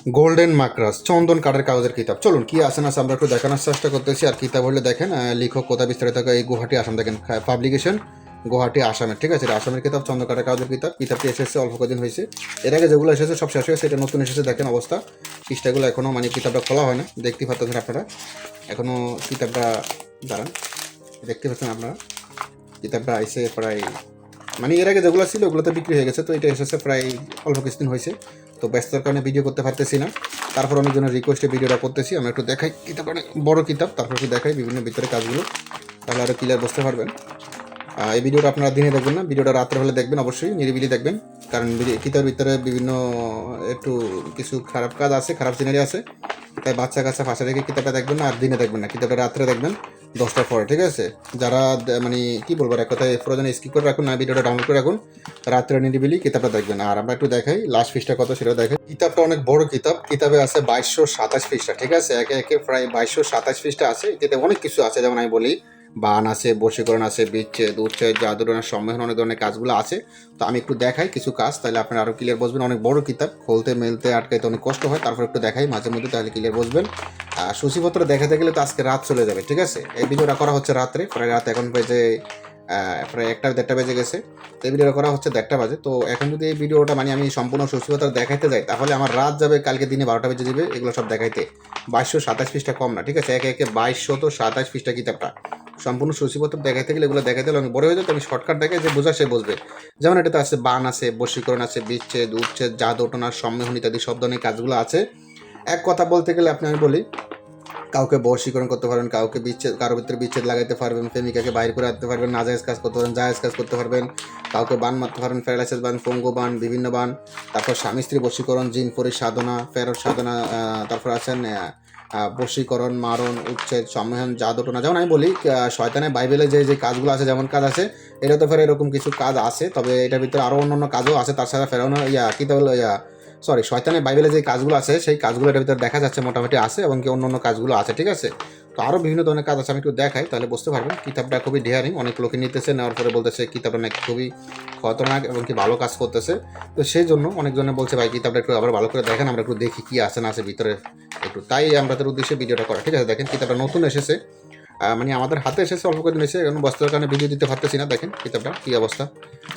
Golden মাকড়াস চন্দন কাঠের কাগজের কিতাব। চলুন কি আছে না আছে আমরা একটু দেখানোর চেষ্টা করতেছি। আর কিতাব হলে দেখেন লেখক কোথা বিস্তারিত এই গুয়াহাটি আসাম, দেখেন পাবলিকেশন গুয়াহাটি আসামের, ঠিক আছে। এটা আসামের কিতাব, চন্দন কাঠের কাগজের কিতাব। কিতাবটি এসেছে অল্প কদিন হয়েছে, এর আগে যেগুলো এসেছে সব শেষ হয়েছে, এটা নতুন এসেছে। দেখেন অবস্থা, পৃষ্ঠাগুলো এখনও মানে কিতাবটা খোলা হয় না, দেখতে পাচ্ছেন আপনারা এখনও কিতাবটা। দাঁড়ান, দেখতে পাচ্ছেন আপনারা কিতাবটা আইসে প্রায় মানে এর আগে যেগুলো ছিল ওগুলো তো বিক্রি হয়ে গেছে, তো এটা এসেছে প্রায় অল্প কিছুদিন হয়েছে। তো ব্যস্ততার কারণে ভিডিও করতে পারতেছি না, তারপর অনেকজনের রিকোয়েস্টে ভিডিওটা করতেছি। আমরা একটু দেখাই কিতাব, অনেক বড় কিতাব, তারপর একটু দেখাই বিভিন্ন ভিতরে কাজগুলো, তাহলে আরও ক্লিয়ার বুঝতে পারবেন। এই ভিডিওটা আপনারা দিনে দেখবেন না, ভিডিওটা রাত্রে হলে দেখবেন, অবশ্যই নিরিবিলি দেখবেন, কারণ কিতাবের ভিতরে বিভিন্ন একটু কিছু খারাপ কাজ আছে, খারাপ সিনারি আছে, তাই বাচ্চা কাচ্চা ফাঁসা রেখে কিতাবটা দেখবেন না, আর দিনে দেখবেন না, কিতাবটা রাত্রে দেখবেন 10টার পরে, ঠিক আছে। যারা মানে কি বলবো, এক কথায় প্রয়োজনে স্কিপ করে রাখুন না, ভিডিওটা ডাউনলোড করে রাখুন, রাত্রে নিরিবিলি কিতাবটা দেখবেন। আর আমরা একটু দেখাই লাস্ট পৃষ্ঠা কত সেটা দেখাই। কিতাবটা অনেক বড় কিতাব, কিতাবে আছে 2227 পৃষ্ঠা, ঠিক আছে। একে একে প্রায় 2227 পৃষ্ঠা আছে। এতে অনেক কিছু আছে, যেমন আমি বলি বান আছে, বশীকরণ আছে, বিচ্ছেদ উচ্ছেদ জাদুটনার সম্মেলন, অনেক ধরনের কাজগুলো আছে। তো আমি একটু দেখাই কিছু কাজ, তাহলে আপনারা আরও ক্লিয়ার বুঝবেন। অনেক বড় কিতাব, খুলতে মেলতে আটকাইতে অনেক কষ্ট হয়, তারপর একটু দেখাই মাঝে মধ্যে, তাহলে ক্লিয়ার বুঝবেন। সূচিপত্র দেখাতে গেলে তো আজকে রাত চলে যাবে, ঠিক আছে। এই ভিডিওটা করা হচ্ছে রাত্রে, প্রায় রাত এখন বেজে প্রায় 1টা 1:30 বেজে গেছে। তো এই ভিডিওটা করা হচ্ছে 1:30 বাজে। তো এখন যদি এই ভিডিওটা মানে আমি সম্পূর্ণ সূচিপত্র দেখাইতে যাই, তাহলে আমার রাত যাবে, কালকে দিনে 12টা বেজে যাবে এগুলো সব দেখাইতে। 2227 পৃষ্ঠা কম না, ঠিক আছে। একে একে 2227 পৃষ্ঠা কিতাবটা, সম্পূর্ণ সূচিপত্র দেখাইতে গেলে এগুলো দেখাইতে হলে অনেক বড় হয়ে যায়। তো আমি শর্টকাট দেখাই, যে বোঝা সে বুঝবে। যেমন এটাতে আছে বান আছে, বশীকরণ আছে, বিচ্ছেদ উচ্ছেদ জাদুটনার সম্মেলন ইত্যাদি সব ধরনের কাজগুলো আছে। এক কথা বলতে গেলে আপনি আমি বলি, কাউকে বশীকরণ করতে পারবেন, কাউকে বিচ্ছেদ, কারোর ভিতরে বিচ্ছেদ লাগাইতে পারবেন, প্রেমিকাকে বাইরে করে আনতে পারবেন, নাজায়েজ কাজ করতে পারবেন, জায়েজ কাজ করতে পারবেন, কাউকে বান মারতে পারবেন, প্যারালাইসিস বান, পঙ্গু বান, বিভিন্ন বান। তারপর স্বামী স্ত্রী বশীকরণ, জিন পরি সাধনা, ফেরত সাধনা, তারপর আছেন বশীকরণ, মারণ, উচ্ছেদ, সম্মেলন, জাদুটনা। যেমন আমি বলি শয়তানের বাইবেলে যে যে কাজগুলো আছে, যেমন কাজ আছে, এটা তো ফের এরকম কিছু কাজ আছে, তবে এটার ভিতরে আরও অন্যান্য কাজও আছে। তার সাথে ফেরানো কী তাহলে শয়তানের বাইবেলে যে কাজগুলো আছে সেই কাজগুলো এটার ভিতরে দেখা যাচ্ছে মোটামুটি আছে, এবং কি অন্য কাজগুলো আছে, ঠিক আছে। তো আরও বিভিন্ন ধরনের কাজ আছে, আমি একটু দেখাই তাহলে বুঝতে পারবেন। কিতাবটা খুবই ডেয়ারিং, অনেক লোকে নিতেছে, নেওয়ার পরে বলতেছে কিতাবটা নাকি খুবই খতরনাক এবং কি ভালো কাজ করতেছে। তো সেই জন্য অনেকজনে বলছে ভাই কিতাবটা একটু আবার ভালো করে দেখেন, আমরা একটু দেখি কি আছে না আছে ভিতরে একটু, তাই আমাদের উদ্দেশ্যে ভিডিওটা করা, ঠিক আছে। দেখেন কিতাবটা নতুন এসেছে, মানে আমাদের হাতে এসেছে অল্প কদিন এসে, এখন বস্তার কারণে ভিডিও দিতে পারতেছি না। দেখেন কিতাবটা কী অবস্থা,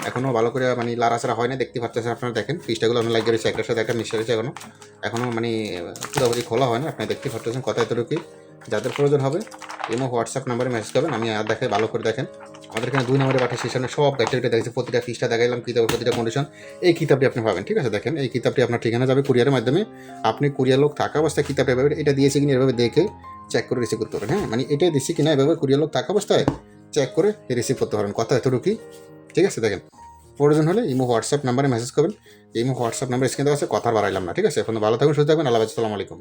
এখনও ভালো করে মানে লাড়াচাড়া হয় না, দেখতে পাচ্ছেন আপনারা। দেখেন পৃষ্ঠাগুলো আমি লাগিয়ে রয়েছে, একটার সাথে একটা মিশে রয়েছে, এখনও মানে পুরোপুরি খোলা হয় না। আপনি দেখতে পাচ্ছেন কথা এতটুকুই। যাদের প্রয়োজন হবে ইমো হোয়াটসঅ্যাপ নাম্বারে মেসেজ করবেন, আমি আর দেখাই ভালো করে। দেখেন আমাদের এখানে 2 নম্বরে পাঠিয়ে সেশনে সব গাইডটা দেখেছি, প্রতিটা পৃষ্ঠা দেখাইলাম, কিতাবের প্রতিটা কন্ডিশন। এই কিতাবটি আপনি পাবেন, ঠিক আছে। দেখেন এই কিতাবটি আপনার ঠিকানা যাবে কুরিয়ারের মাধ্যমে, আপনি কুরিয়ার লোক থাকা অবস্থায় কিতাবটা পাবেন। এটা দিয়েছে কিনা এভাবে দেখে চেক করে রিসিভ করতে পারেন, হ্যাঁ, মানে এটাই দিচ্ছি কিনা এভাবে কুরিয়ার লোক থাকা অবস্থায় চেক করে রিসিভ করতে পারেন, কথা এতটুকুই, ঠিক আছে। দেখেন প্রয়োজন হলে ইমো হোয়াটসঅ্যাপ নাম্বারে মেসেজ করবেন, ইমো হোয়াটসঅ্যাপ নাম্বার স্ক্রিনে দেওয়া আছে, কথা বাড়াইলাম না, ঠিক আছে। এখন ভালো থাকুন, সুস্থ থাকবেন, আল্লাহ হাফেজ, আসসালামু আলাইকুম।